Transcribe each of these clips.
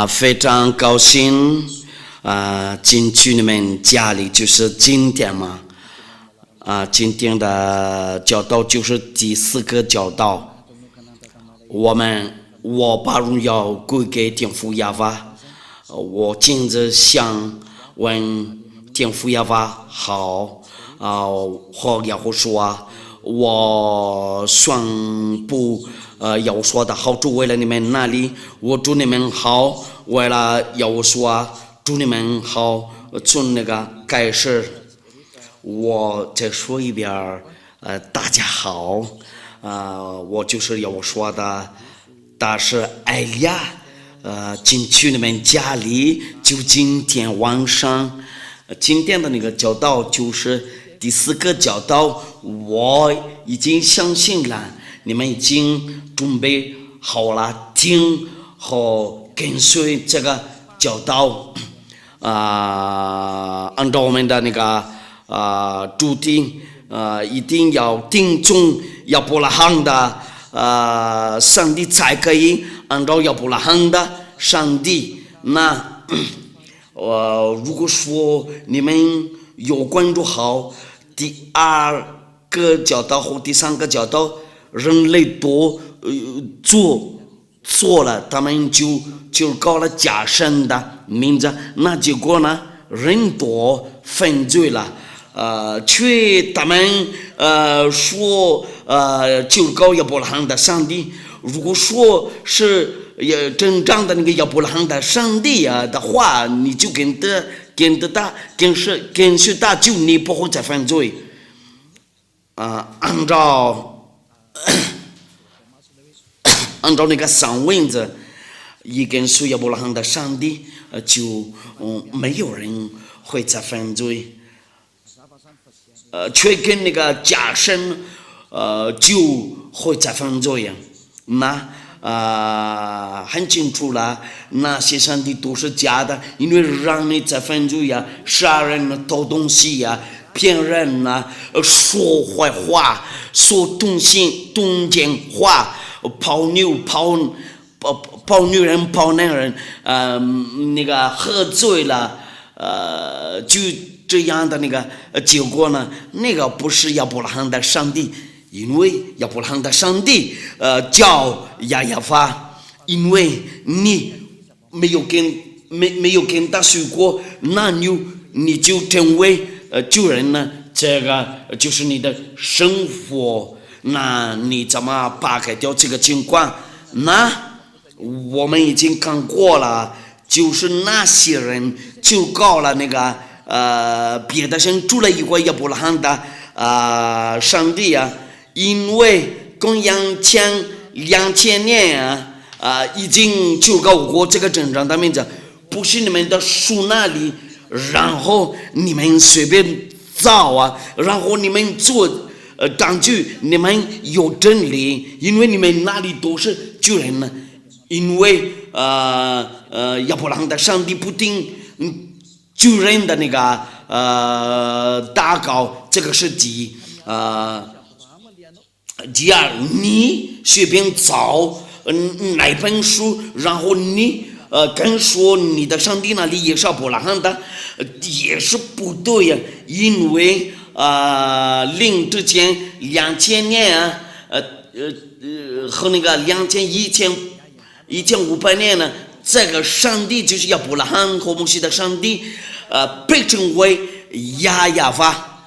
非常高兴进去你们家里，就是今天嘛。今天的教导就是第4个教导，我把荣耀归给天父耶和华。我今日想问天父耶和华好，和耶和华说，我宣布耶和华的好处，为了你们那里，我祝你们好，为了耶和华祝你们好，从那个开始。我再说一遍，大家好，我就是要说的，但是哎呀，进去你们家里，就今天晚上，今天的那个教导就是第4个教导，我已经相信了，你们已经准备好了听和跟随这个教导，按照我们的那个。主题一定要听从亚伯拉罕的上帝才可以按照亚伯拉罕的上帝。那如果说你们有关注好第2个教导或第3个教导，人类都做了，他们就搞了假神的名字，那结果呢，人多犯罪了。却他们说就搞亚伯拉罕的上帝。如果说是真正的那个亚伯拉罕的上帝的话，你就跟随他，就你不会再犯罪。按照那个上文字，一跟随亚伯拉罕的上帝，就没有人会再犯罪。却跟那个假神就会再犯罪呀。那很清楚了，那些上帝都是假的，因为让你再犯罪呀，杀人、偷东西呀、骗人啊，说坏话、说动奸话、泡女人、泡男人，那个喝醉了，就这样的那个结果呢，那个不是亚伯拉罕的上帝，因为亚伯拉罕的上帝叫亚亚法，因为你没有跟他说过，那你就成为救人呢，这个就是你的生活，那你怎么扒开掉这个情况？那我们已经看过了，就是那些人就搞了那个别的神除了一个亚伯拉罕的上帝啊，因为公元前2000年已经就搞过这个真正的名字，不是你们的书那里，然后你们随便造然后你们做证据，你们有真理，因为你们那里都是救人呢，因为亚伯拉罕的上帝不听救人的那个祷告，这个是第二，你随便找哪本书，然后你跟说你的上帝那里也是亚伯拉罕的，也是不对呀，因为之前2000年和那个1500年呢，这个上帝就是亚伯拉罕和摩西的上帝，被称为亚亚法，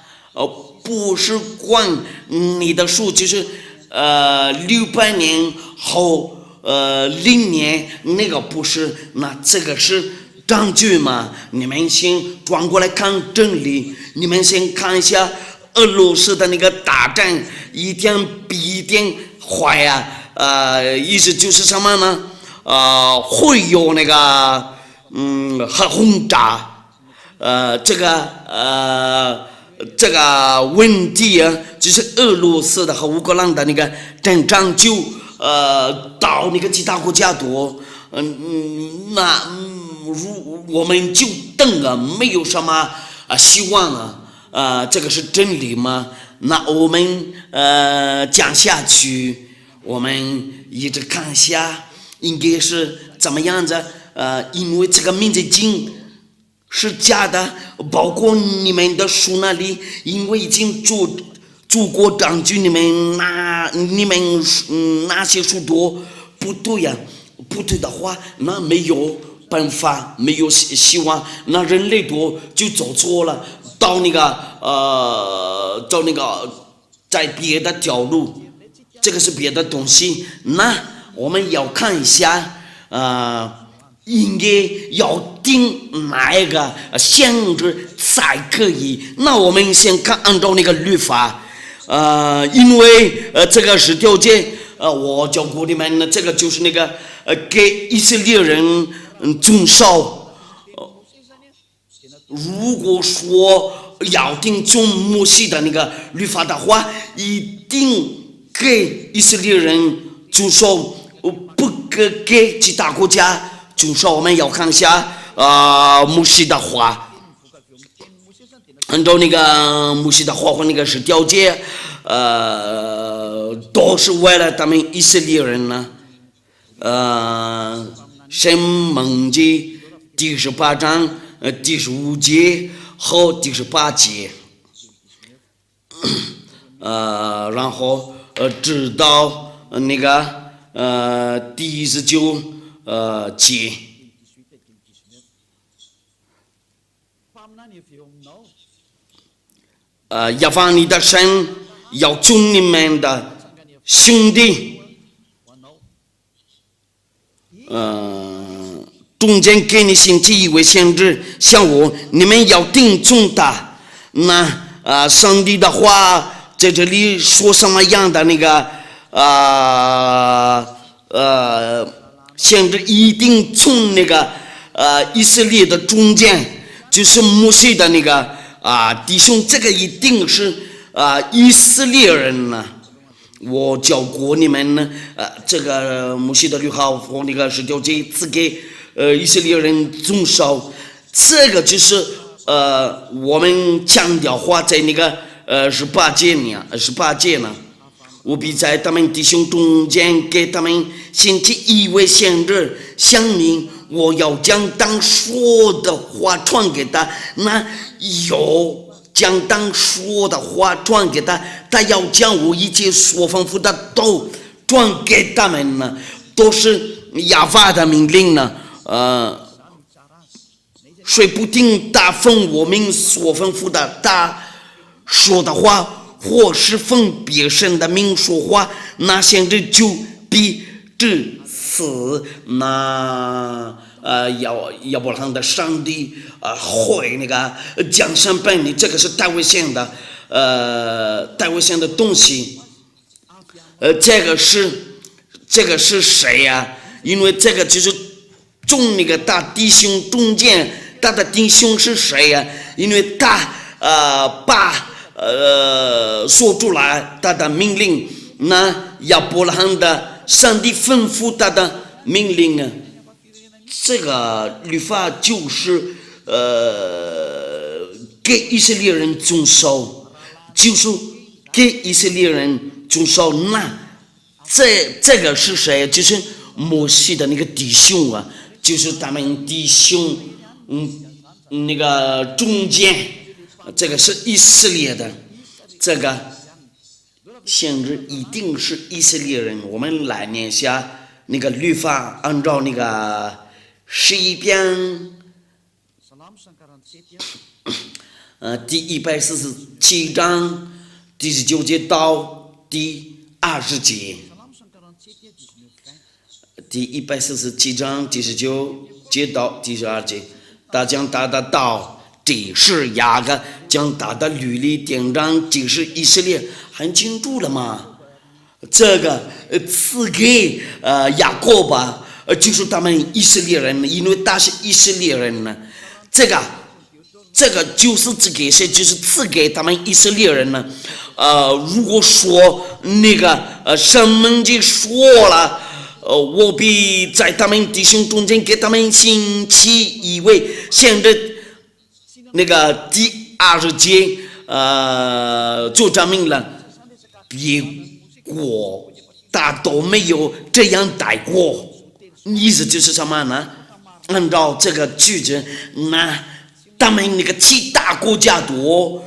不是管你的数，就是600年后0年那个不是，那这个是证据嘛？你们先转过来看真理，你们先看一下俄罗斯的那个大战，一天比一天坏意思就是什么呢？会有那个核轰炸，这个问题就是俄罗斯的和乌克兰的那个战争就到那个其他国家多，那我们就等没有什么希望这个是真理吗？那我们讲下去，我们一直看下。应该是怎么样子？因为这个民族经是假的，包括你们的书那里，因为已经祖国证据你们那些书多不对呀、不对的话，那没有办法，没有希望，那人类多就走错了，到那个在别的条路，这个是别的东西，那我们要看一下，应该要定哪一个限制才可以？那我们先看按照那个律法，因为这个是条件，我教过你们呢，这个就是那个给以色列人遵守。如果说要定遵摩西的那个律法的话，一定给以色列人遵守，不给其他国家。遵守。我们要看一下摩西的话，按照那个摩西的话和那个是条件，都是为了他们以色列人呢。申命记第18章第15节和第18节，然后直到那个第19节。耶和华你的神要从你们的兄弟中间给你兴起一位先知，像我，你们要听从他。那上帝的话在这里说什么样的那个先知一定从那个以色列的中间，就是摩西的那个弟兄，这个一定是以色列人呢。我教过你们呢，这个摩西的律法和那个10条诫赐给以色列人遵守，这个就是我们强调话在那个18节呢，我必在他们弟兄中间给他们兴起一位先知，想明我要将当说的话传给他，那有将当说的话传给他，他要将我一切所吩咐的都传给他们呢，都是耶和华的命令呢。谁不听他奉我们所吩咐的他说的话，或是奉别神的名说话，那先知就必致死。那亚伯拉罕的上帝会那个降生本领，这个是大卫县的东西。这个是谁呀？因为这个就是从那个大弟兄中间，他的弟兄是谁呀？因为他把说出来他的命令，那亚伯拉罕的上帝吩咐他的命令啊，这个律法就是给以色列人遵守，就是给以色列人遵守。那这个是谁？就是摩西的那个弟兄啊，就是他们弟兄那个中间，这个是以色列的，这个先知一定是以色列人。我们来念下那个律法，按照那个诗篇第147章第19节到第20节，第147章第19节到第12节，他将他的道指示雅各，将他的律例典章指示以色列，很清楚了吗？这个赐给雅各吧，就是他们以色列人，因为他是以色列人呢。这个就是赐给谁？就是赐给他们以色列人呢。如果说那个申命记说了，我必在他们弟兄中间给他们兴起一位先知，那个第20节就证明了别国他都没有这样待过，意思就是什么呢？按照这个句子，那他们那个其他国家都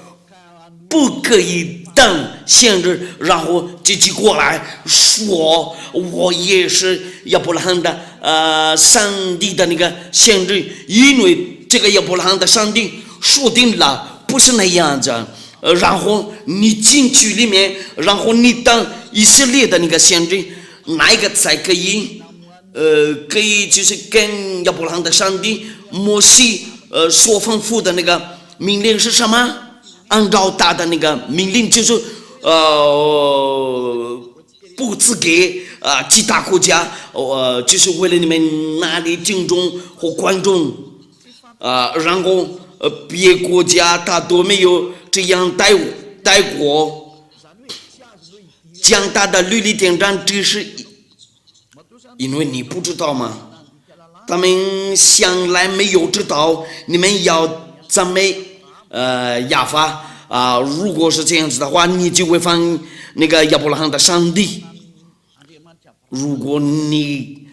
不可以等限制，然后自己过来说我也是亚伯拉罕的上帝的那个限制，因为这个亚伯拉罕的上帝说定了不是那样子。然后你进去里面，然后你当以色列的那个先知，哪一个才可以？可以就是跟亚伯拉罕的上帝摩西所吩咐的那个命令是什么？按照他的那个命令，就是不赐给其他国家，就是为了你们那里敬重和观众然后别国家他都没有这样待过，将他的律例典章只是。因为你不知道吗？他们向来没有知道你们要赞美亚法如果是这样子的话，你就会犯那个亚伯拉罕的上帝。如果你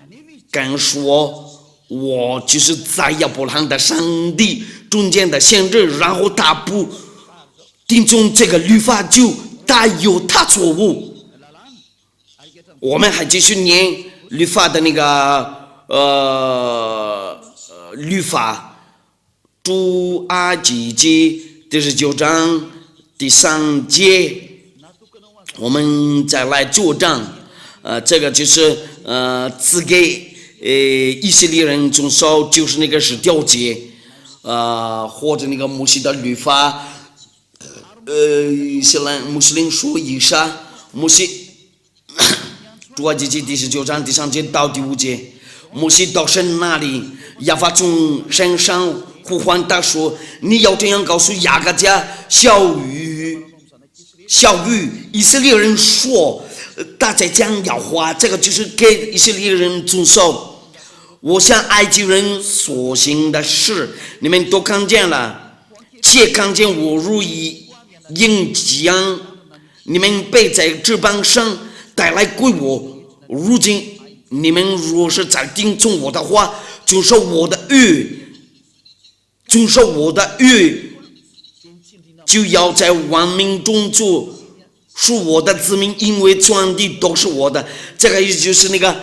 敢说我就是在亚伯拉罕的上帝中间的先知，然后他不听从这个律法，就他有他错误。我们还继续念律法的那个律法，出埃及记第19章第3节，我们再来作证。这个就是赐给以色列人遵守，就是那个10条诫，或者那个摩西的律法。穆斯林说以上，摩西。出埃及记第19章第3节到第5节，摩西到神那里，亚法从山上呼唤他说：“你要这样告诉雅各家小雨以色列人说，他在讲要话，这个就是给以色列人遵守。我向埃及人所行的事，你们都看见了，且看见我如鹰将你们背在翅膀上。”带来归我。如今你们若是再听从我的话，遵守我的约，就要在万民中做属我的子民，因为全地都是我的。这个意思就是那个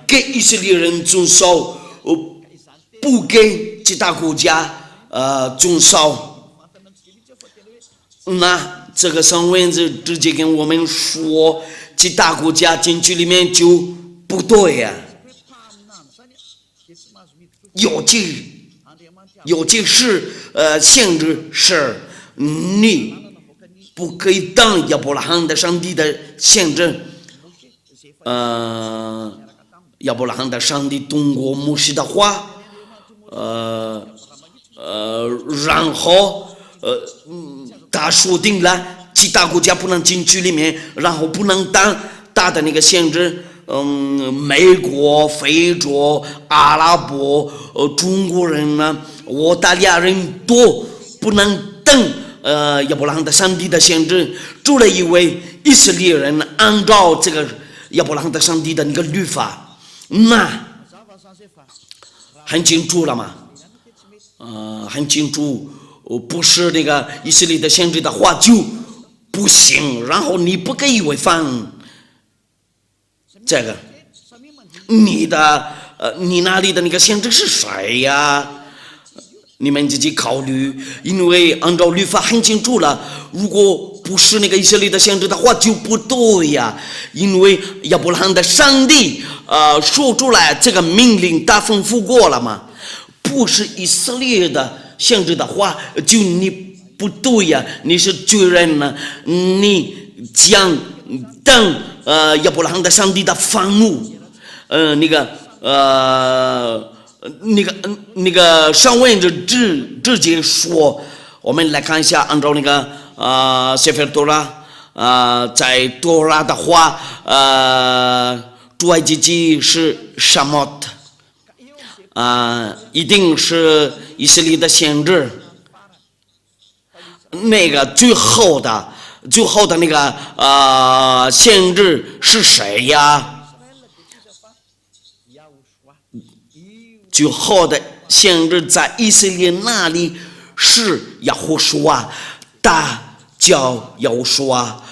给以色列人遵守，不给其他国家遵守。那这个上文字直接跟我们说，其他国家进去里面就不对呀。尤其是限制是你不可以当亚伯拉罕的上帝的限制。亚伯拉罕的上帝通过摩西的话，然后他说定了其他国家不能进去里面，然后不能当他的那个限制。美国、非洲、阿拉伯、中国人呢，澳大利亚人都不能等亚伯拉罕的上帝的限制，除了因为以色列人按照这个亚伯拉罕的上帝的那个律法，那很清楚了嘛？很清楚，不是那个以色列的限制的话就不行，然后你不可以违反这个。你那里的那个限制是谁呀？你们自己考虑，因为按照律法很清楚了，如果不是那个以色列的限制的话就不对呀，因为亚伯拉罕的上帝说出来这个命令他吩咐过了嘛，不是以色列的限制的话就你不对呀，你是罪人呢，你将等亚伯拉罕的上帝的愤怒。那个上文就直接说，我们来看一下，按照那个塞菲尔多拉在多拉的话，出埃及记是什么一定是以色列的先知。那个最后的那个先知是谁呀？最后的先知在以色列那里是耶和华，大叫耶和华，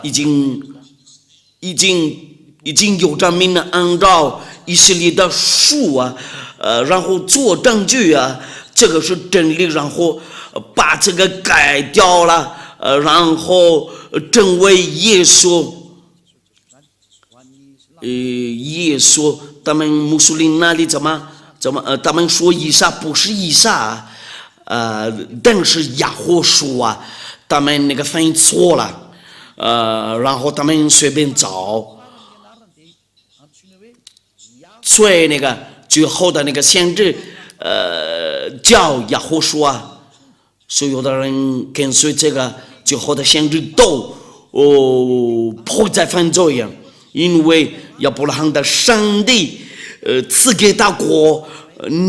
已经有着民人按照以色列的书啊，然后做证据啊，这个是真理，然后把这个改掉了，然后成为耶稣。耶稣，他们穆斯林那里怎么，他们说以撒不是以撒，但是耶和华，他们那个翻译错了，然后他们随便找，所以那个最后的那个先知，叫耶和华，所有的人跟随这个最后的先知都不再犯罪呀。因为亚伯拉罕的上帝，赐给他国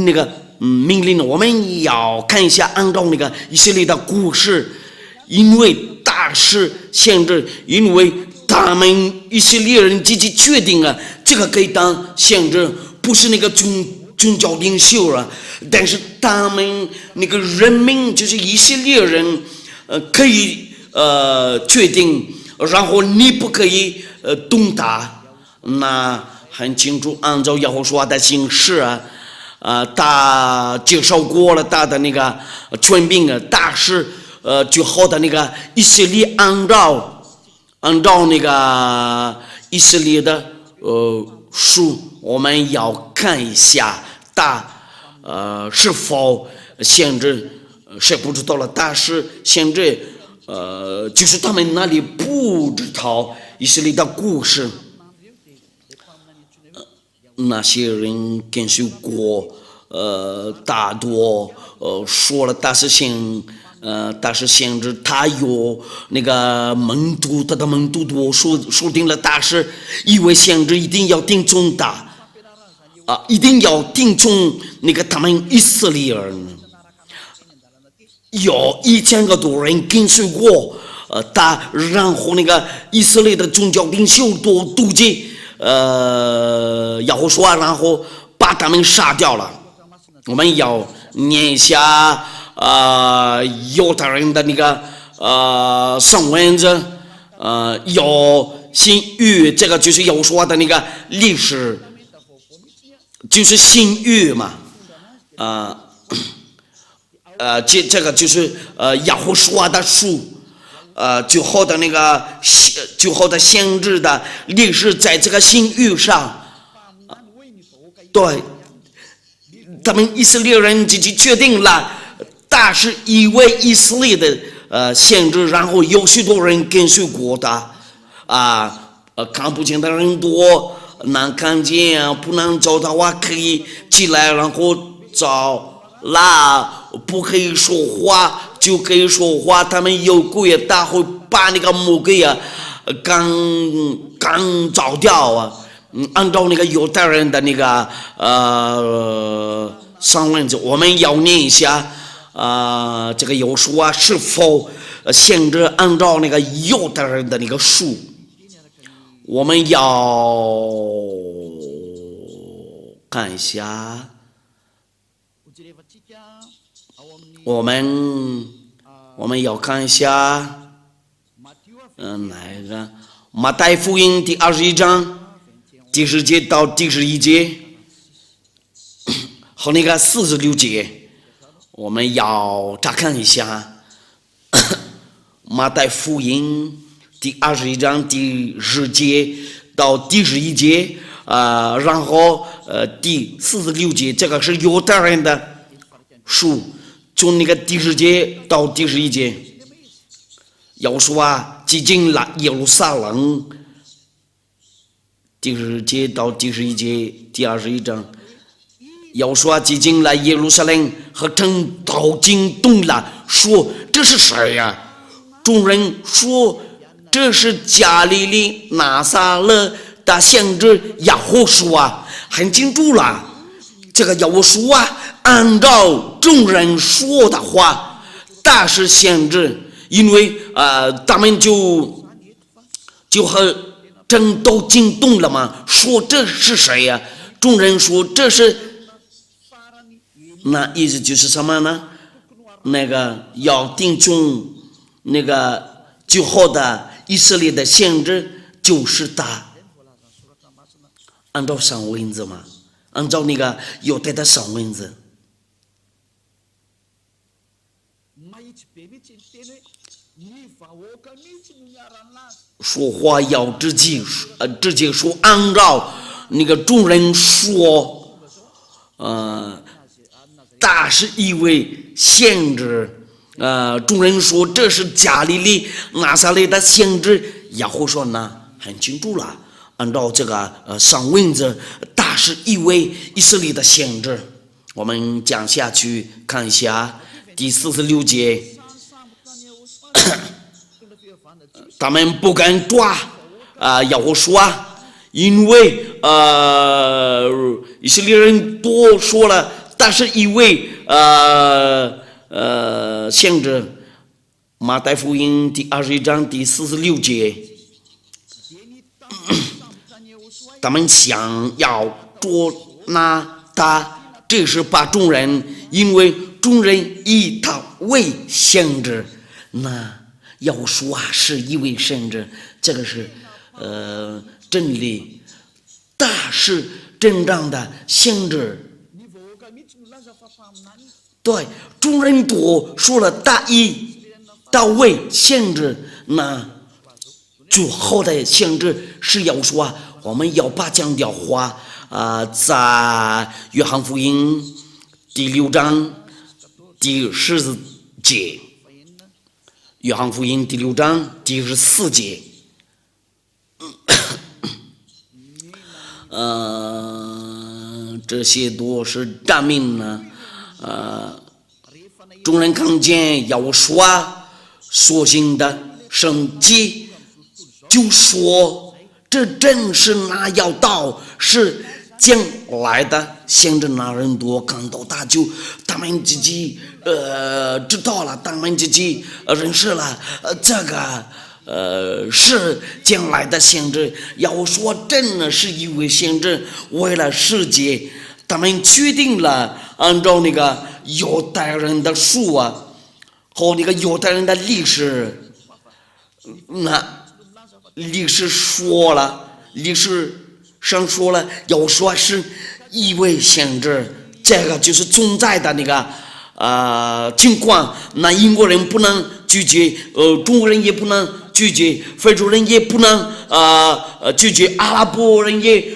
那个命令，我们要看一下，按照那个以色列的故事，因为大事先知，因为他们以色列人自己决定啊，这个可以当先知，不是那个宗教领袖啊，但是他们那个人民就是以色列人，可以决定，然后你不可以。动他，那很清楚，按照耶和华的形式啊，他接受过了他的那个权柄啊，但是最后的那个以色列按照那个以色列的书，我们要看一下他是否限制，谁不知道了，但是限制就是他们那里不知道以色列的故事，那些人跟随过，大多说了大事情，大事先知他有那个门徒，他的门徒多说定了大事，以为先知一定要听从他，一定要听从那个他们以色列人，有1000个多人跟随过。然后那个以色列的宗教领袖都妒忌，耶和华，然后把他们杀掉了。我们要念一下犹太人的那个圣文字，有新约，这个就是耶和华的那个历史，就是新约嘛，这个就是耶和华的书。最后的那个最后的先知的历史，在这个新约上，对，他们以色列人自己决定了，但是以为以色列的先知，然后有许多人跟随过的，看不见的人多，能看见不能找的话可以起来，然后找啦，不可以说话就可以说话，他们有鬼啊，他会把那个魔鬼啊刚找掉啊。按照那个犹太人的那个上文字，我们要念一下这个有书是否限制按照那个犹太人的那个书，我们要看一下。我们要看一下，哪一个？马太福音第21章第10节到第11节，和那个46节，我们要查看一下。马太福音第21章第10节到第11节，然后第46节，这个是犹太人的书。从那个第10节到第11节，要说挤进了耶路撒冷，第10节到第11节，第21章，要说挤进了耶路撒冷和城都惊动了，说这是谁呀？众人说这是加利利拿撒勒的先知耶和华，很清楚了，这个耶和华按照众人说的话，大是先知，因为他们就和真都惊动了嘛，说这是谁呀？众人说这是，那意思就是什么呢？那个要听从那个最后的以色列的先知就是他，按照上文字嘛，按照那个犹太的上文字。说话要直接说，按照那个众人说，他是一位先知，众人说这是加利利拿撒勒的先知，耶和华说呢很清楚了，按照这个上文字，他是一位以色列的先知。我们讲下去看一下第46节。他们不敢抓耶和华，因为以色列人多说了，但是一位先知，马太福音第21章第46节，他们想要捉拿他，这是把众人，因为众人以他为先知，那要说是一位先知，这个是真理，他是真正的先知。对，众人都说了大卫先知，那最后的先知是要说，我们要把这样的话在约翰福音第6章第14节。约翰福音第6章第14节，这些都是证明呢，众人看见耶和华所行的神迹，就说这正是那要到是将来的先知。那人多看到他就他们自己知道了，他们自己认识了这个是将来的先知。要说真的是一位先知，为了世界，他们决定了按照那个犹太人的书和那个犹太人的历史，那历史上说了，要说是一位先知，这个就是存在的那个情况。那英国人不能拒绝，中国人也不能拒绝，非洲人也不能拒绝，阿拉伯人也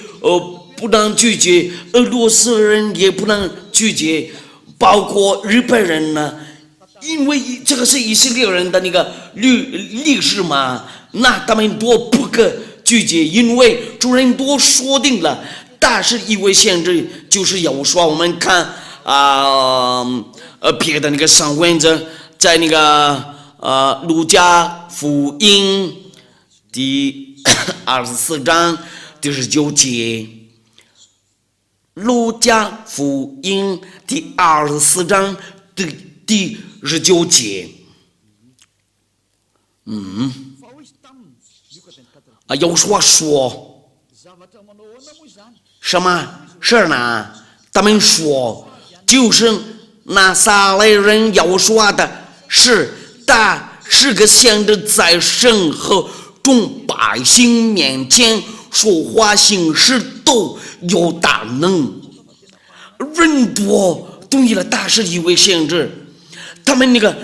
不能拒绝，俄罗斯人也不能拒绝，包括日本人呢，因为这个是以色列人的那个历史嘛，那他们都不可拒绝，因为主人都说定了，但是一位先知就是要说，我们看别的那个上文字，在那个路加福音第24章第19节，路加福音第24章第19节，有说什么事呢？他们说就是拿撒勒人要说的是，他是个先知，在神和众百姓面前说话行事都有大能。人多同意了，他是一位先知。他们那个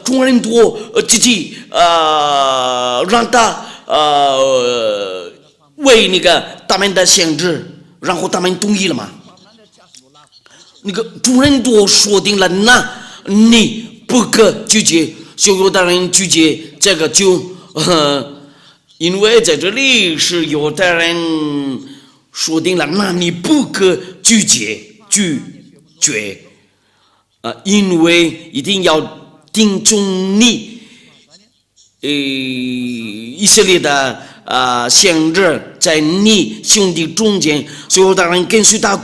众人多自己让他为那个他们的先知，然后他们同意了嘛？那个众人都说定了，那你不可拒绝，所有的人拒绝这个就因为在这里是犹太人说定了，那你不可拒绝因为一定要听从你以色列的先知，在你兄弟中间，所有的人跟随他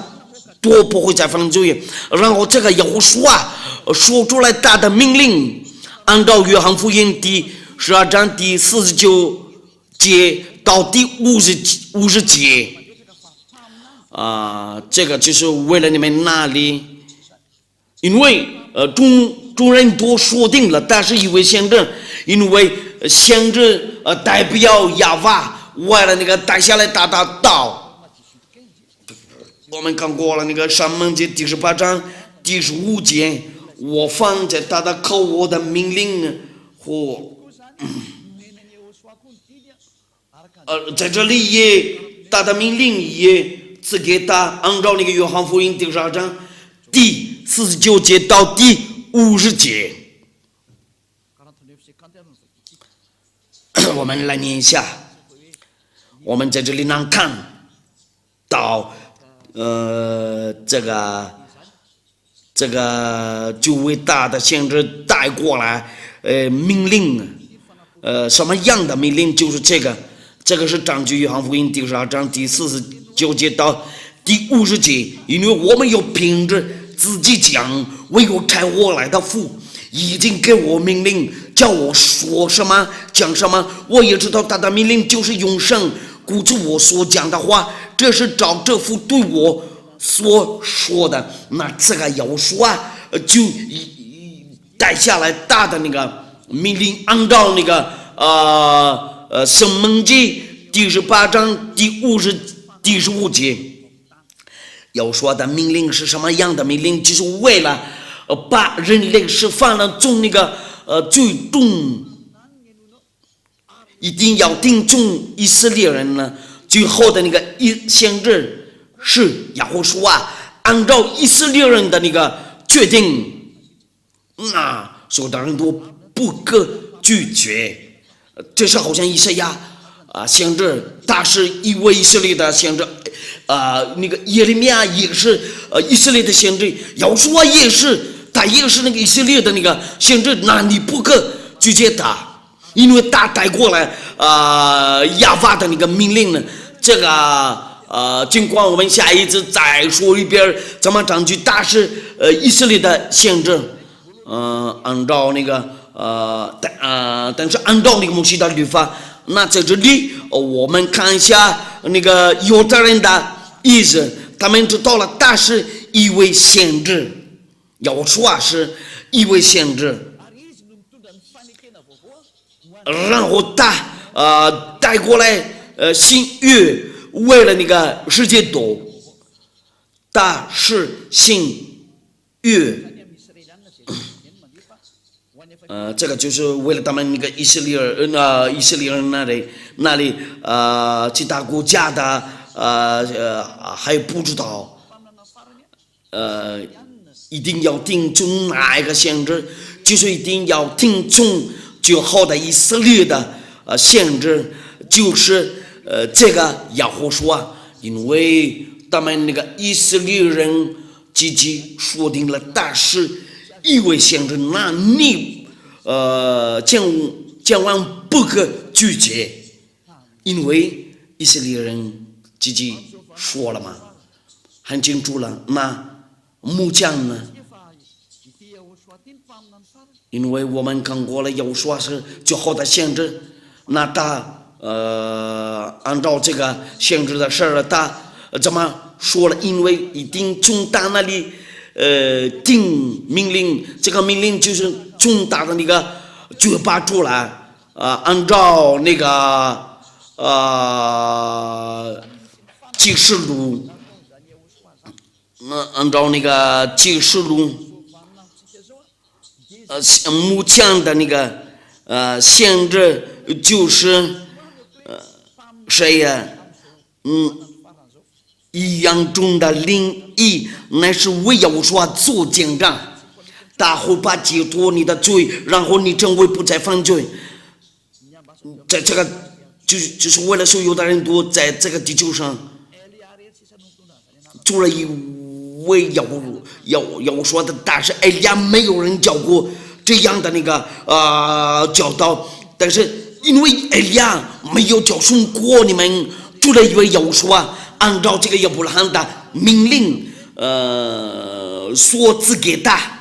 都不会再犯罪。然后这个耶和华说出来他的命令，按照约翰福音第12章第49节到第50节，这个就是为了你们那里，因为众人都说定了，但是以为先知，因为先知代表亚法，为了那个带下来大道。我们看过了那个《申命记》第18章第15节，我放在他的口，我的命令和在这里也他的命令也赐给他，按照那个约翰福音第12章第49节到第50节，我们来念一下。我们在这里能看到这个就伟大的先知带过来命令，什么样的命令？就是这个是根据约翰福音第12章第49节到第50节，因为我们有凭着自己讲，唯有差我来的父已经给我命令，叫我说什么讲什么，我也知道他的命令就是永生，故此我所讲的话，这是照这父对我所说的。那这个要说就带下来大的那个命令，按照那个申命记第18章第15节，要说的命令是什么样的命令？就是为了把人类释放了从那个最终一定要定中以色列人呢，最后的那个先知是亚胡书按照以色列人的那个决定，那所有的人都不可拒绝。这是好像以赛亚先知，他是一位以色列的先知，那个耶利米亚也是以色列的先知，要说也是，他也是那个以色列的那个先知，那你不可拒绝他，因为他带过来亚法的那个命令呢。这个尽管我们下一次再说一遍怎么证据，他是以色列的先知，按照那个但是按照那个摩西的律法。那在这里我们看一下那个犹太人的意思，他们知道了他是一位先知，要说是一位先知，然后他带过来新约，为了那个世界多，他是新约。这个就是为了他们那个以色列人那里其他国家的还不知道，一定要听从哪一个先知，就是一定要听从最后的以色列的先知，就是这个亚胡书因为他们那个以色列人自己说定了，但是一位先知，那你千万不可拒绝，因为以色列人自己说了嘛，很清楚了。那木匠呢？因为我们看过了，要说是最后的先知，那他按照这个先知的事儿，他怎么说了？因为一定从他那里定命令，这个命令就是从他的那个嘴巴出来，按照那个启示录，按照那个启示录，目前的那个先知就是谁呀？一样中的灵异，乃是为要说做见证，他会把解脱你的罪，然后你成为不再犯罪。在这个就是为了所有的人都在这个地球上，除了一位要说的，但是埃利亚没有人教过这样的那个教导，但是因为埃利亚没有教训过你们，除了一位要说。按照这个亚伯拉罕的命令，所赐给他，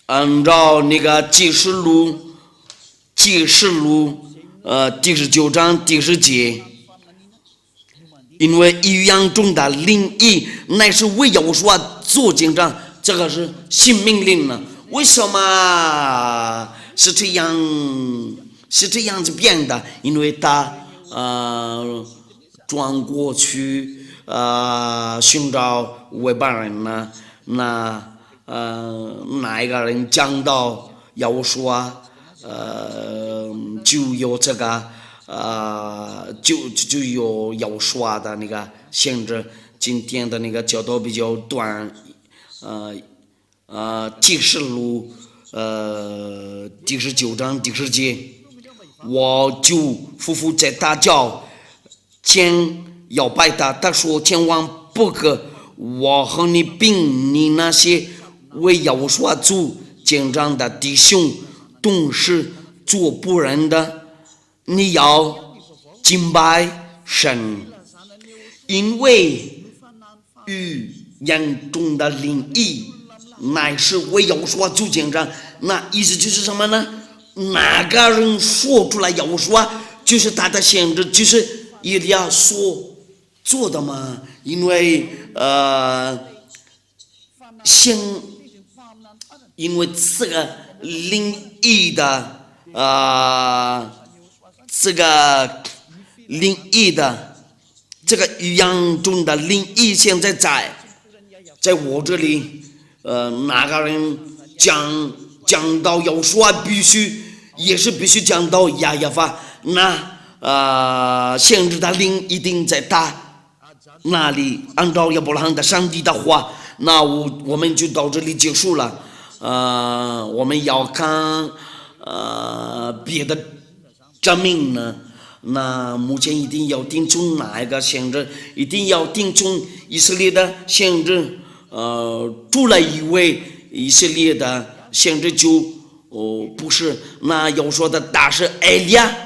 按照那个启示录第19章第10节，因为预言中的灵意乃是为要说做见证，这个是新命令呢。为什么是这样？是这样子变的？因为他转过去寻找外邦人呢，哪一个人讲到要说就有这个就有要说的那个限制。今天的那个教导比较短，启示录第19章第10节，我就夫妇在大叫前要拜他，他说千万不可，我和你并你那些为要说主见证的弟兄都是做仆人的，你要敬拜神，因为预言中的灵意乃是为要说主见证。那意思就是什么呢？哪个人说出来要说，就是他的限制，就是一定要说做的嘛。因为因为这个灵异的这个灵异的这个语言中的灵异，现在在我这里，哪个人讲到要说必须讲到亚亚法，那限制的灵一定在他那里。按照亚伯拉罕的上帝的话，那我们就到这里结束了。我们要看别的证明呢，那目前一定要定出哪一个限制，一定要定出以色列的限制。出来以为以色列的限制就不是，那要说的大是埃利亚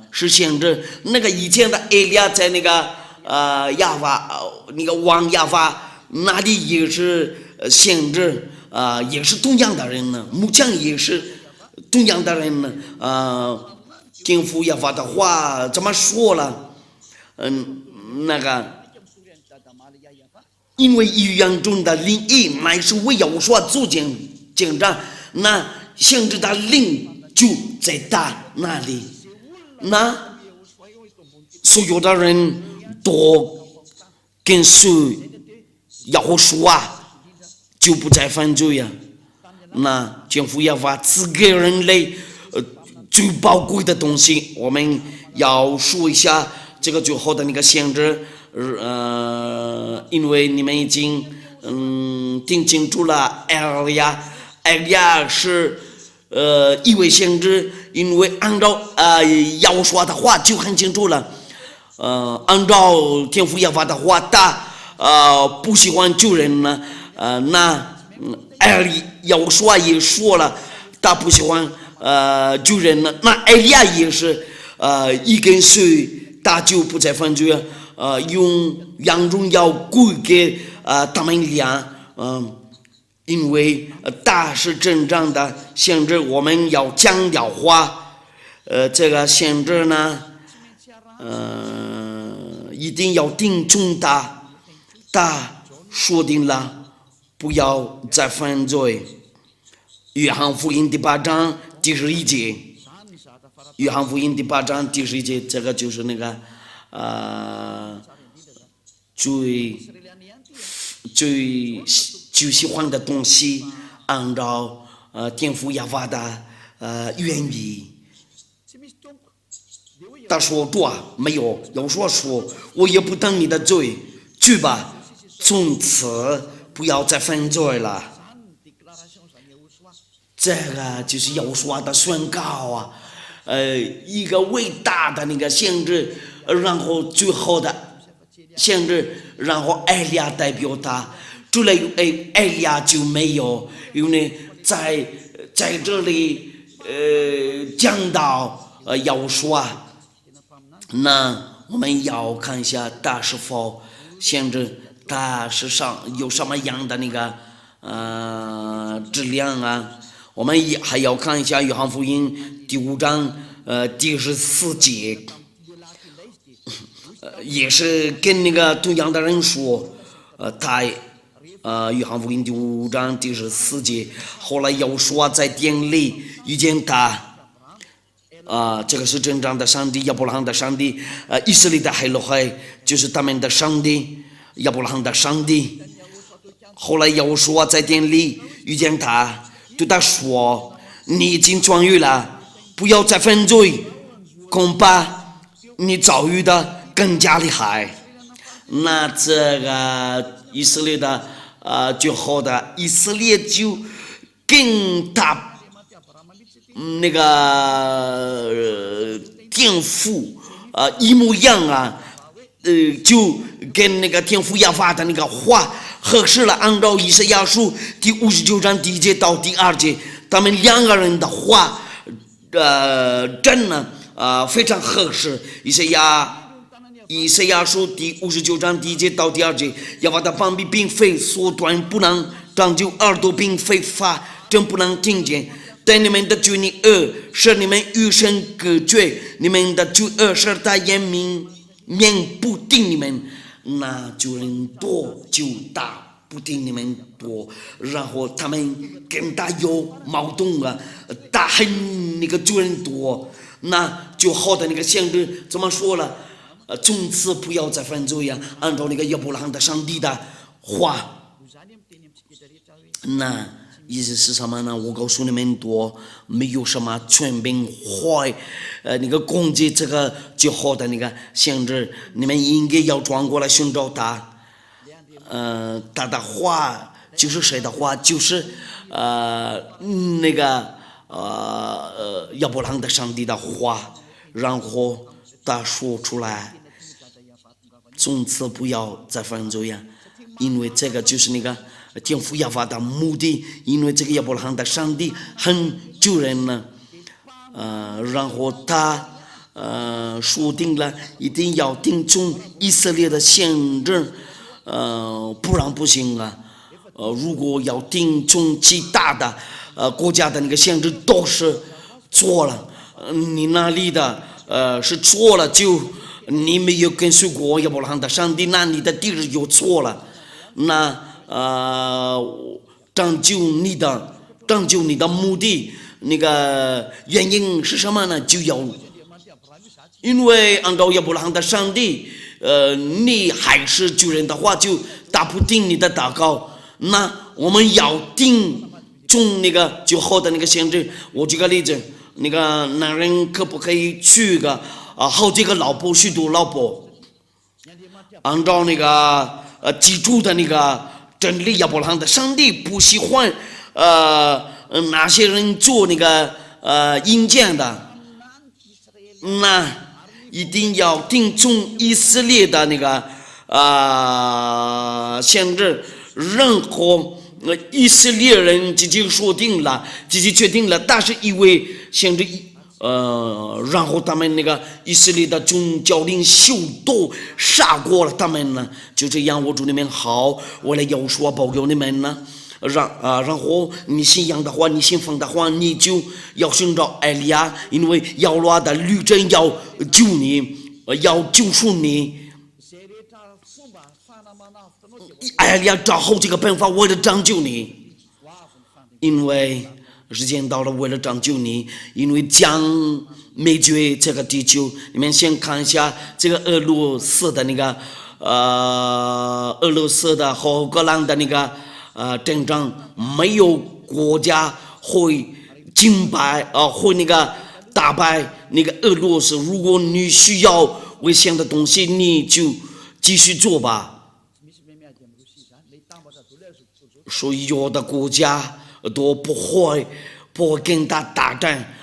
是限制。那个以前的埃利亚在那个亚法那个王亚法那里也是限制，也是同样的人呢，目前也是同样的人呢。天父亚法的话怎么说了？那个因为预言中的灵意乃是为要说做见证，那限制的灵就在他那里。那所有的人都跟随要说就不再犯罪呀。那天父要把赐给人类最宝贵的东西，我们要说一下这个最后的那个限制。因为你们已经听清楚了，埃利亚是一位先知，因为按照要说的话就很清楚了。按照天父要法的话，他不喜欢救人呢。那埃利要说也说了，他不喜欢救人呢。那埃利亚也是一跟随，他就不再犯罪。用让荣耀归给他们俩，因为他是真正的限制，我们要强调话，这个限制呢，一定要定中他说定了，不要再犯罪。约翰福音第8章第11节，约翰福音第8章第11节，这个就是那个最喜欢的东西，按照天父亚法的原意。他说多没有，要说我也不等你的罪，去吧，从此不要再犯罪了。这个就是要说的宣告一个伟大的那个限制，然后最后的限制，然后埃利亚代表他，除了埃利亚就没有，因为在这里讲到要说，那我们要看一下他是否限制，他是有什么样的那个质量啊。我们还要看一下约翰福音第5章第14节，也是跟那个同样的人说，他约翰福音第5章第14节，后来又说在殿里遇见他。这个是真正的上帝，亚伯拉罕的上帝，以色列的海洛海就是他们的上帝，亚伯拉罕的上帝。后来又说在殿里遇见他，对他说：“你已经痊愈了，不要再犯罪，恐怕你遭遇的更加厉害。”那这个以色列的最后的以色列就跟他。那个天父一模一样啊，就跟那个天父亚法的那个话合适了。按照以赛亚书第59章第1节到第2节，他们两个人的话，真的非常合适。以赛亚书第59章第1节到第2节，亚法的膀臂并非缩短不能长久，耳朵并非发真不能听见。但你们的罪恶使你们与神隔绝，你们的罪恶使他眼面不听你们，那就人多就大不听你们多，然后他们跟他有矛盾啊，他恨那个罪人多，那就好的那个先知怎么说了？从此不要再犯罪呀，按照那个亚伯拉罕的上帝的话，那。意思是什么呢？我告诉你们多，没有什么权柄坏，那个攻击这个最好的那个先知，你们应该要转过来寻找他。他的话就是谁的话？就是那个亚伯拉罕的上帝的话，然后他说出来，从此不要再犯罪呀，因为这个就是那个。天父亚法的目的，因为这个亚伯拉罕的上帝很救人呢，然后他说定了一定要听从以色列的先知，不然不行啊。如果要听从其他的国家的那个先知都是错了，你那里的是错了，就你没有跟随过亚伯拉罕的上帝，那你的地址就错了，那。拯救你的目的，那个原因是什么呢？就要，因为按照亚伯拉罕的上帝，你还是罪人的话，就打不听你的祷告。那我们要听从那个最好的那个先知。我举个例子，那个男人可不可以娶个好几个老婆，许多老婆？按照那个基础的那个。真理，亚伯拉罕的上帝不喜欢那些人做那个阴间的，那一定要听从以色列的那个先知，任何以色列人自己说定了，自己决定了，但是因为先知然后他们那个以色列的宗教领袖都杀过了他们呢，就这样，我祝你们好，为了要说保佑你们呢，然后你信仰的话，你信奉的话，你就要寻找艾利亚，因为亚罗的律政要救你，要救赎你。艾利亚找好这个办法，为了拯救你，因为。时间到了，为了拯救你，因为将灭绝这个地球。你们先看一下这个俄罗斯的那个俄罗斯的和乌克兰的那个战争，没有国家会击败会那个打败那个俄罗斯。如果你需要危险的东西，你就继续做吧。所以有的国家。都不会跟他打战，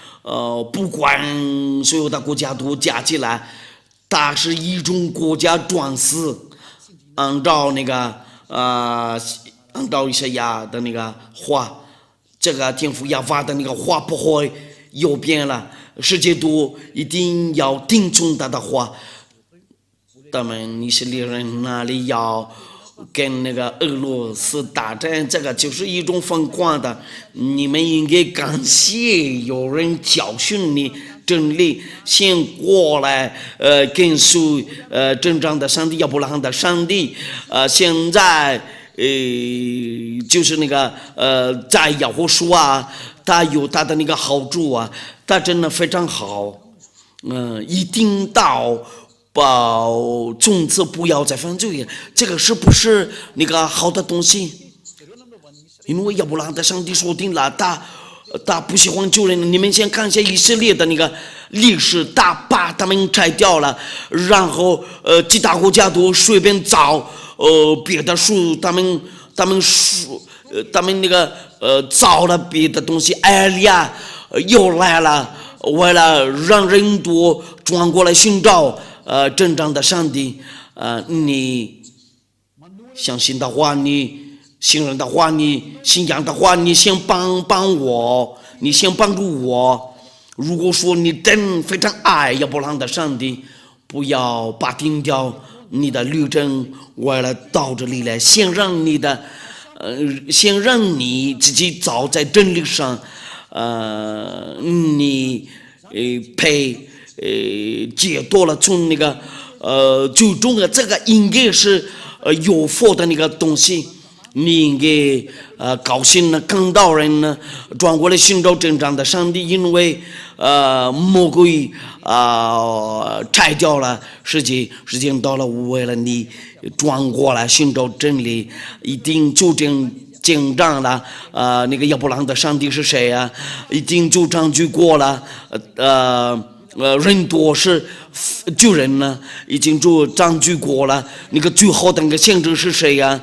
不管所有的国家都加起来，他是一种国家专司，按照那个按照以赛亚的那个话，这个天父亚法的那个话不会有变了，世界都一定要听从他的话。他们以色列人那里要。跟那个俄罗斯打战，这个就是一种疯狂的。你们应该感谢有人教训你，真理，先过来跟随真正的上帝，亚伯拉罕的上帝。现在就是那个在亚伯书啊，他有他的那个好处啊，他真的非常好。一定到种子不要再犯罪，这个是不是那个好的东西？因为亚伯拉罕的上帝说定了，他不喜欢救人。你们先看一下以色列的那个历史，他把他们拆掉了，然后其他国家都随便找别的树，他们那个找了别的东西。埃利亚又来了，为了让人多转过来寻找真正的上帝。你相信的话，你信任的话，你信仰的话，你先帮我，你先帮助我。如果说你真非常爱亚伯拉罕的上帝，不要把停掉你的旅程，为了到这里来，先让你自己走在真理上，你解脱了从那个最终的这个应该是有福的那个东西。你应该高兴呢，更多人呢转过来寻找真正的上帝，因为魔鬼拆掉了时间到了，为了你转过来寻找真理，一定就紧张了。那个亚伯拉罕的上帝是谁啊？已经就占据过了。人多是救人呢，已经就占据过了。那个最后的那个先知是谁呀？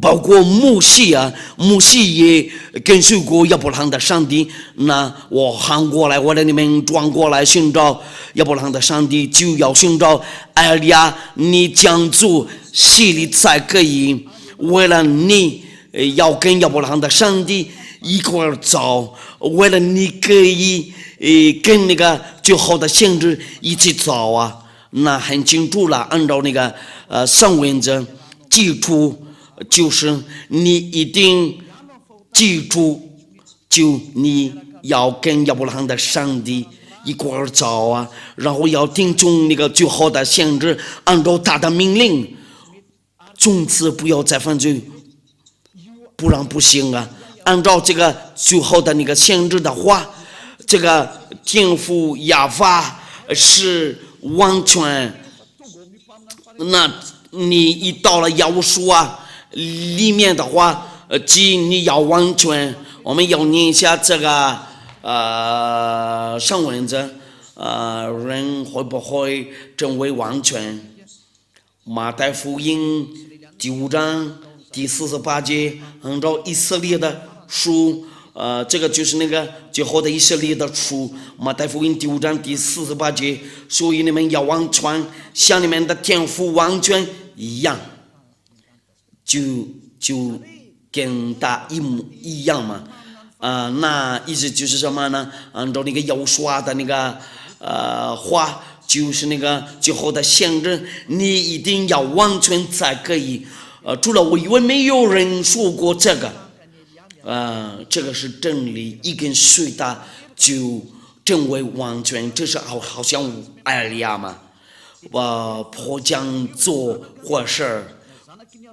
包括摩西啊，摩西也跟随过亚伯拉罕的上帝。那我喊过来，我让你们转过来寻找亚伯拉罕的上帝，就要寻找埃利亚。你讲主心里才可以，为了你要跟亚伯拉罕的上帝一块儿走，为了你可以跟那个最后的先知一起走啊。那很清楚了，按照那个上文则记住，就是你一定记住，就你要跟亚伯拉罕的上帝一块儿走啊，然后要听从那个最后的先知，按照他的命令，从此不要再犯罪，不然不行啊。按照这个最后的那个先知的话，这个天父亚法是完全。那你一到了亚述啊里面的话，即你要完全，我们要念一下这个上文字，人会不会成为完全？马太福音第5章第48节，按照以色列的书，这个就是那个最后的以色列的书，马太福音第5章第48节，所以你们要完全，像你们的天父完全一样，就跟他一模一样嘛。那意思就是什么呢？按照那个犹书的那个话，就是那个最后的先知，你一定要完全才可以。除了我以为没有人说过这个。这个是真理，一跟随他就成为完全，这是好像埃利亚嘛。不讲做坏事，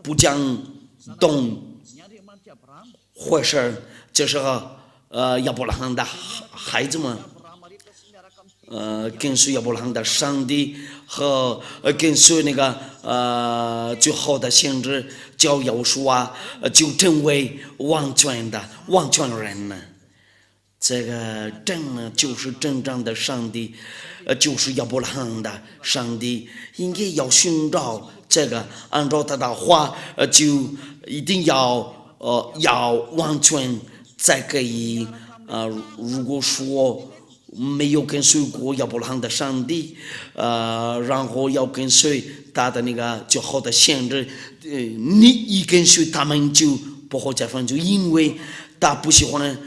不讲动坏事，这是亚伯拉罕的孩子们。跟随亚伯拉罕的上帝和跟随那个最后的先知叫犹书啊，就成为完全人呢。这个真呢就是真正的上帝，就是亚伯拉罕的上帝，应该要寻找这个，按照他的话，就一定要完全才可以。如果说没有跟随过亚伯拉罕的上帝，然后要跟随他的那个最后的先知，你一跟随他们就不会再犯罪，因为他不喜欢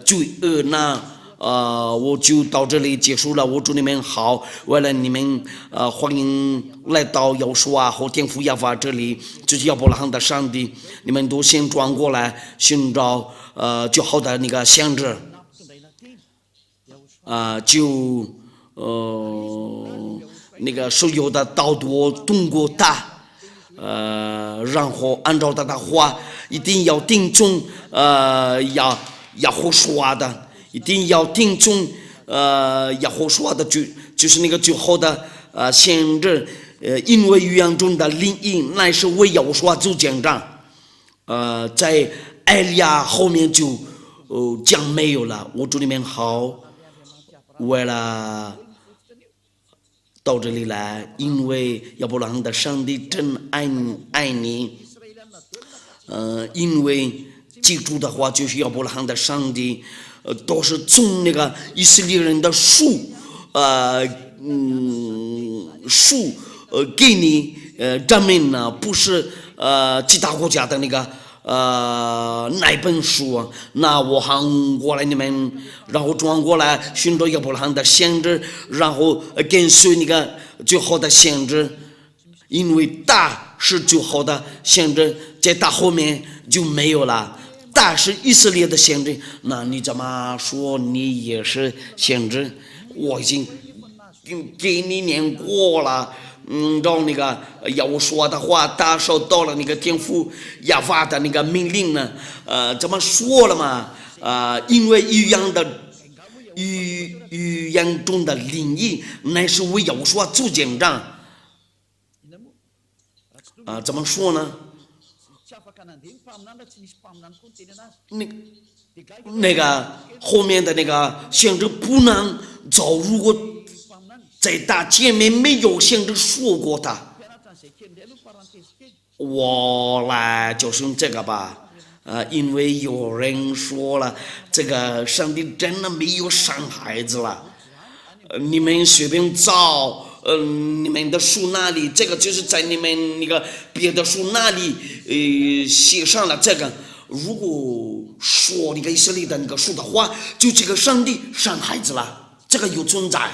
罪恶。那我就到这里结束了。我祝你们好，为了你们欢迎来到犹书和天父亚法这里，就是亚伯拉罕的上帝，你们都先转过来寻找最后的那个先知。就那个所有的道多动过大，然后按照他的话，一定要听从亚胡说的，一定要听从亚胡说的就是那个最后的先知，因为预言中的灵印乃是为亚胡说做见证，在艾利亚后面就讲没有了。我祝你们好，为了到这里来，因为亚伯拉罕的上帝真爱你，因为记住的话就是亚伯拉罕的上帝，都是从那个以色列人的树给你证明呢，不是其他国家的那个那本书啊，那我喊过来你们，然后转过来寻找亚伯拉罕的先知，然后跟随那个最后的先知，因为大是最后的先知，在大后面就没有了。大是以色列的先知，那你怎么说你也是先知？我已经给你念过了。让那个要说的话打收到了那个天父亚法的那个命令呢，怎么说了嘛？因为预言中的灵意乃是为要说做见证，怎么说呢？那个后面的那个先知不能走，如果在他前面没有先知说过的，我来就是用这个吧。因为有人说了，这个上帝真的没有生孩子了。你们随便找，你们的书那里，这个就是在你们那个别的书那里，写上了这个。如果说那个以色列的那个书的话，就这个上帝生孩子了，这个有存在。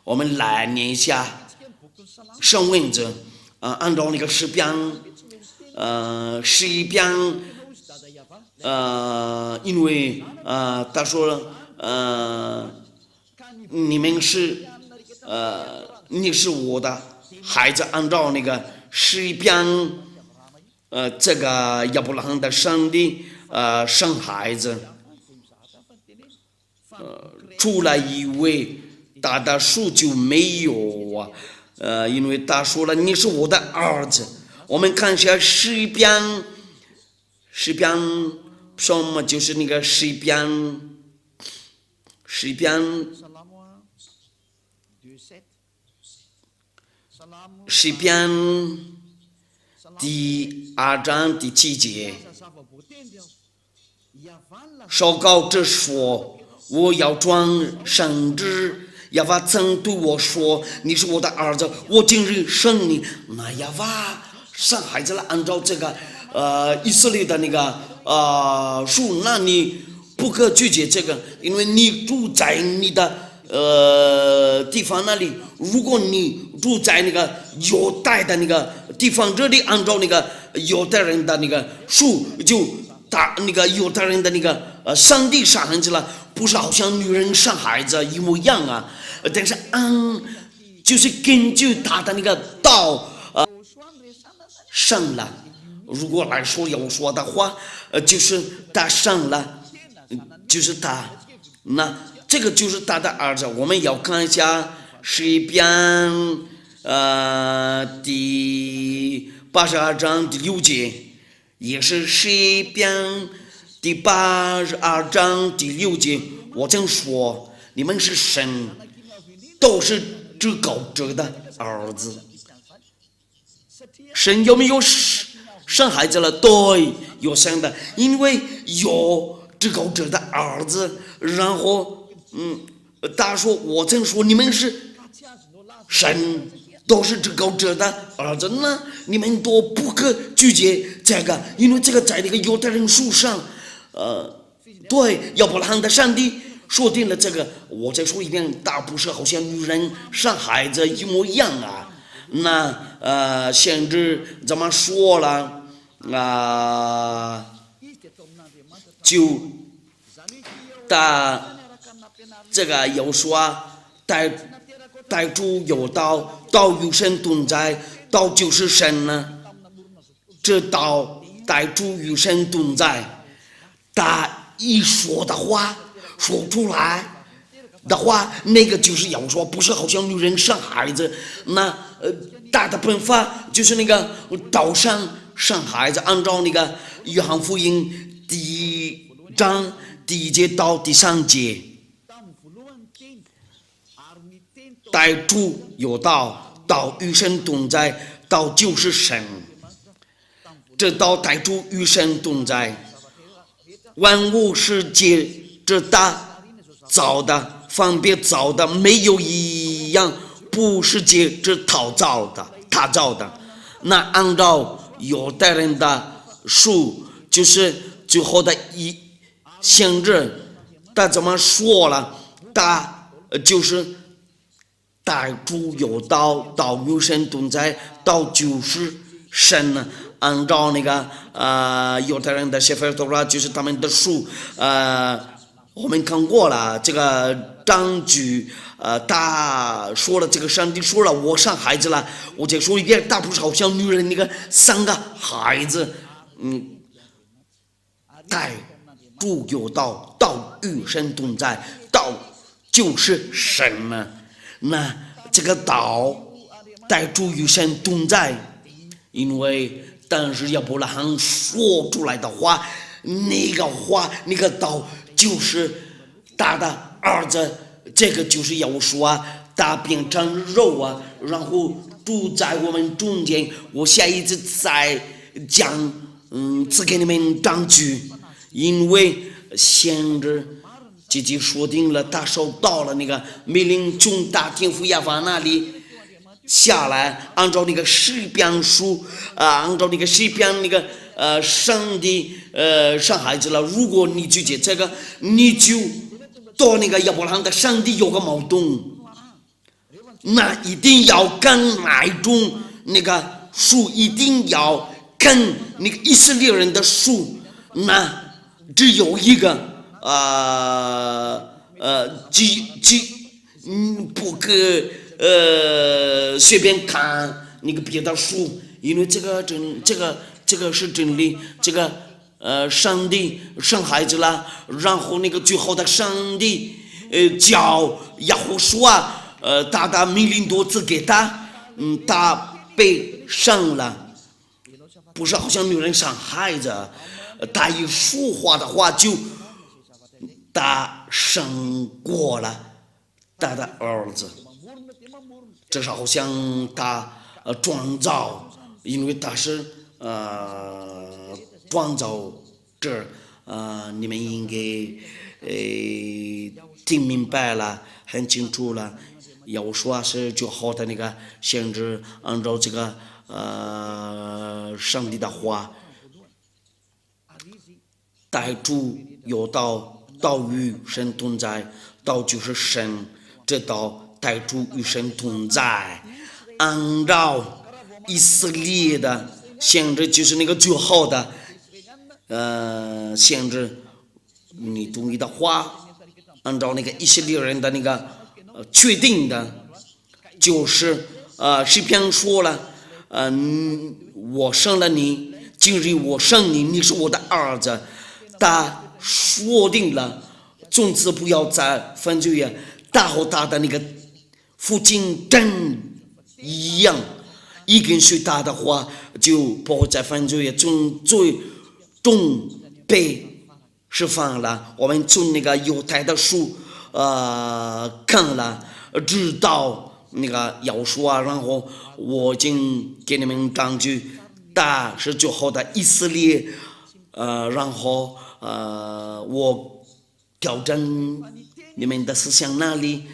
我们来念一下圣文字，按照那个诗篇，因为他说你们是你是我的孩子，按照那个诗篇，这个亚伯拉罕的上帝生孩子，出来一位大的数就没有啊，因为他说了你是我的儿子。我们看一下诗篇什么就是那个诗篇第2章第7节，祷告者说，我要转圣旨。亚法曾对我说，你是我的儿子，我今日生你。那亚法生孩子了，按照这个以色列的那个书，那你不可拒绝这个，因为你住在你的地方那里。如果你住在那个犹太的那个地方，这里按照那个犹太人的那个书，就那个犹太人的那个上帝生孩子了，不是好像女人生孩子一模一样啊。但是就是根据他的那个道生了。如果来说要说的话，就是他生了，就是他，那这个就是他的儿子。我们要看一下诗篇第82章第6节，也是诗篇第82章第6节。我曾说，你们是神，都是至高者的儿子。神有没有生孩子了？对，有生的，因为有至高者的儿子。然后他说，我曾说你们是神，都是至高者的儿子，那你们都不可拒绝这个，因为这个在那个犹太人书上，对亚伯拉罕的上帝说定了这个。我再说一遍，他不是好像女人生孩子一模一样啊。那先知怎么说了就他这个有说带主有道，道与神同在，道就是神呢。这道带主与神同在，他一说的话说出来的话，那个就是要说，不是好像女人生孩子，那大的办法就是那个岛上生孩子，按照那个约翰福音第1章第1节到第3节，带主有道，道与神同在，道就是神。这道带主与神同在，万物是借着他造的，分别造的，没有一样不是借着他造的。那按照犹太人的书，就是最后的先知，他怎么说了？他就是带主有道，道与神同在，道就是神呢。按照那个犹太人的写法的话，就是他们的书，我们看过了这个章句，他说了这个上帝说了我生孩子了，我再说一遍，他不是好像女人那个3个孩子，带主有道，道与神同在，道就是神呢。那这个道带主与神同在，因为但是亚伯拉罕说出来的话，那个话那个道就是他的儿子，这个就是要说他变成肉然后住在我们中间。我下一次再讲只给你们章句，因为先知自己说定了，他收到了那个命令，从大天父亚法那里下来，按照那个诗篇书按照那个诗篇那个上帝生孩子了。如果你拒绝这个，你就到那个亚伯拉罕的上帝有个矛盾，那一定要跟哪种那个书，一定要跟那个以色列人的书，那只有一个不可随便看那个别的书，因为这个是真理。这个上帝生孩子了，然后那个最后的上帝叫亚胡书他的命令多次给他，他被生了，不是好像女人生孩子，他一说话的话就他生过了他的儿子。这是好像他创造，因为他是创造者，你们应该听明白了，很清楚了。要说是最好的那个先知，按照这个上帝的话，带主有道，道与神同在，道就是神，这道带主与神同在。按照以色列的先知，就是那个最好的先知，你同意的话，按照那个以色列人的那个确定的，就是诗篇说了，我生了你，今日我生你，你是我的儿子。他说定了，从此不要再犯罪，他和他的那个父亲真一样，一跟随他的话就不会再犯罪，从最终被释放了。我们从那个犹太的书看了，知道那个要说然后我已经给你们讲句，他是最后的以色列，然后我调整你们的思想那里，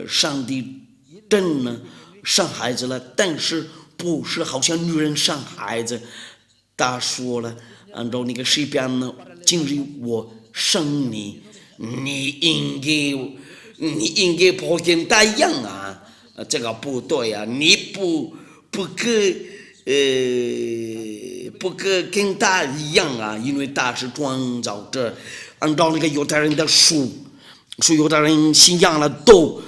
上帝真的生孩子了，但是不是好像女人生孩子。他说了，按照那个诗篇呢，今日我生你，你应该不跟他一样这个不对你不可跟他一样因为他是创造者。按照那个犹太人的书，说有的人信仰了都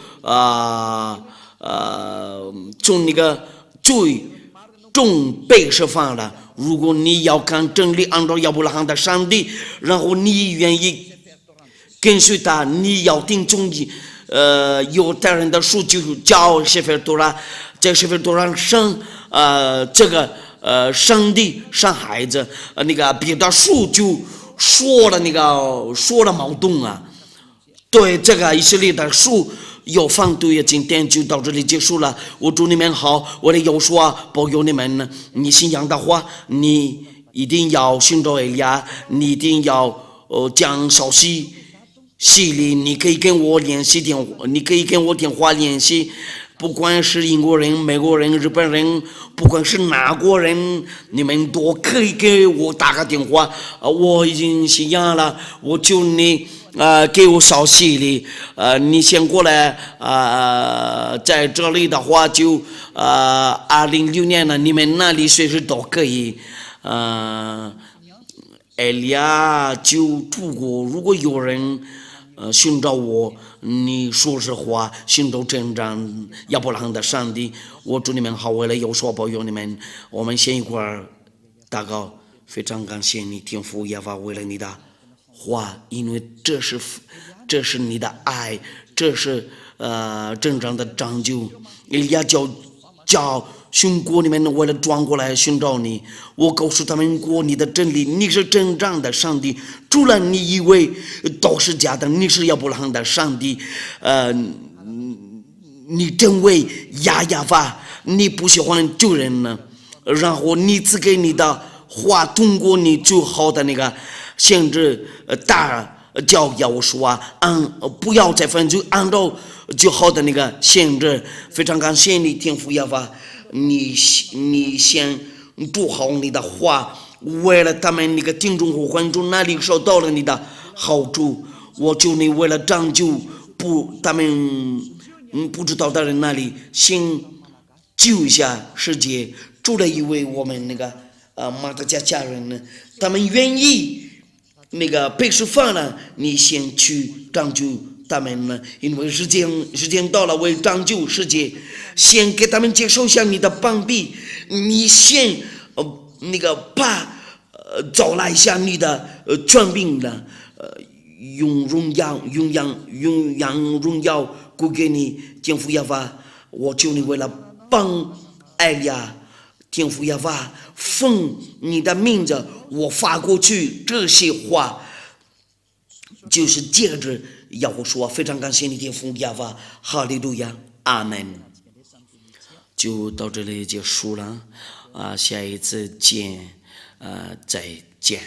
从那个最终被释放了。如果你要看真理，按照亚伯拉罕的上帝，然后你愿意跟随他，你要听从犹太人的书就叫谢菲多拉，在谢菲多拉生这个上帝生孩子，那个别的书就说了矛盾啊。对这个以色列的书有反对，今天就到这里结束了。我祝你们好，我的有说保佑你们。你信仰的话，你一定要寻找以利亚，你一定要讲消息系列，你可以跟我联系你可以跟我电话联系。不管是英国人、美国人、日本人，不管是哪国人，你们都可以给我打个电话。我已经信仰了，我求你给我消息里，你先过来在这里的话就2006年了，你们那里随时都可以。以利亚就出国，如果有人寻找我，你说实话，寻找真正亚伯拉罕的上帝。我祝你们好，为了有所保佑你们，我们先一块儿祷告。非常感谢你，天父耶和华，为了你的话，因为这是你的爱，这是真正的拯救。以利亚叫寻国里面为了转过来寻找你，我告诉他们过你的真理，你是真正的上帝，除了你以为都是假的，你是亚伯拉罕的上帝。你真为亚法，你不喜欢救人呢，然后你只给你的话通过你最好的那个限制大教要说不要再分就按照最好的那个限制。非常感谢你，天父耶和华，你先做好你的话，为了他们那个听众和观众那里受到了你的好处，我求你为了拯救他们不知道的人那里，先救一下世界。除了因为我们那个马达家人呢，他们愿意那个被释放了，你先去拯救他们呢，因为时间到了，为拯救世界，先给他们接受一下你的帮庇，你先那个把找来一下你的权柄了，用荣耀归给你，天父耶和华，我求你为了帮以利亚，天父耶和华，奉你的名字，我发过去这些话，就是接着要说。非常感谢你，天父耶和华，哈利路亚，阿门。就到这里结束了，下一次见，再见。